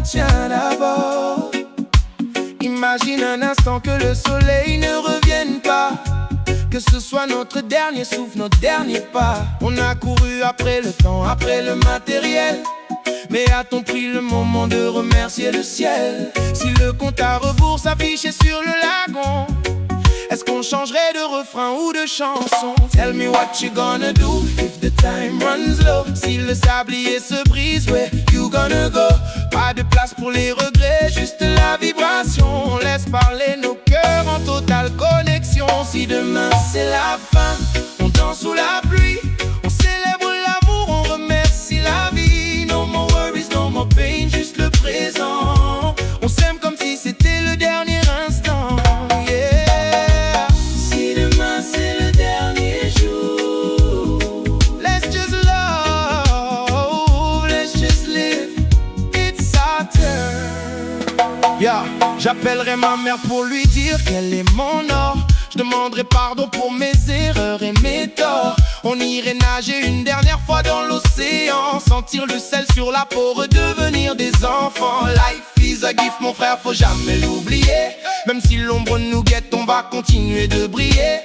tient d'abord. Imagine un instant que le soleil ne revienne pas, que ce soit notre dernier souffle, notre dernier pas. On a couru après le temps, après le matériel, mais a-t-on pris le moment de remercier le ciel? Si le compte à rebours s'affichait sur le lagon, est-ce qu'on changerait de refrain ou de chanson? Tell me what you gonna do if the time runs low. Si le sablier se brise, where you gonna go? Pas de place pour les regrets, juste la vibration. On laisse parler nos cœurs en totale connexion. Si demain c'est la fin, on danse sous la pluie, on célèbre l'amour, on remercie la vie. No more worries, no more pain, juste le présent. On s'aime comme si c'était le dernier instant. J'appellerai ma mère pour lui dire qu'elle est mon or. Je demanderai pardon pour mes erreurs et mes torts. On irait nager une dernière fois dans l'océan, sentir le sel sur la peau, redevenir des enfants. Life is a gift, mon frère, faut jamais l'oublier. Même si l'ombre nous guette, on va continuer de briller.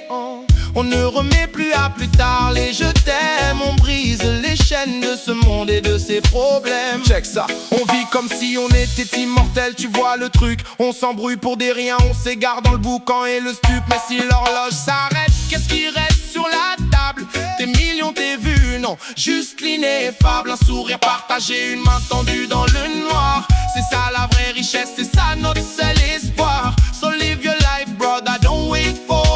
On ne remet plus à plus tard les je t'aime. On brise les chaînes de ce monde et de ses problèmes. Check ça, on vit comme si on était immortel, tu vois le truc. On s'embrouille pour des riens, on s'égare dans le boucan et le stup. Mais si l'horloge s'arrête, qu'est-ce qui reste sur la table? Tes millions, tes vues, non, juste l'ineffable. Un sourire partagé, une main tendue dans le noir. C'est ça la vraie richesse, c'est ça notre seul espoir. So live your life, brother, don't wait for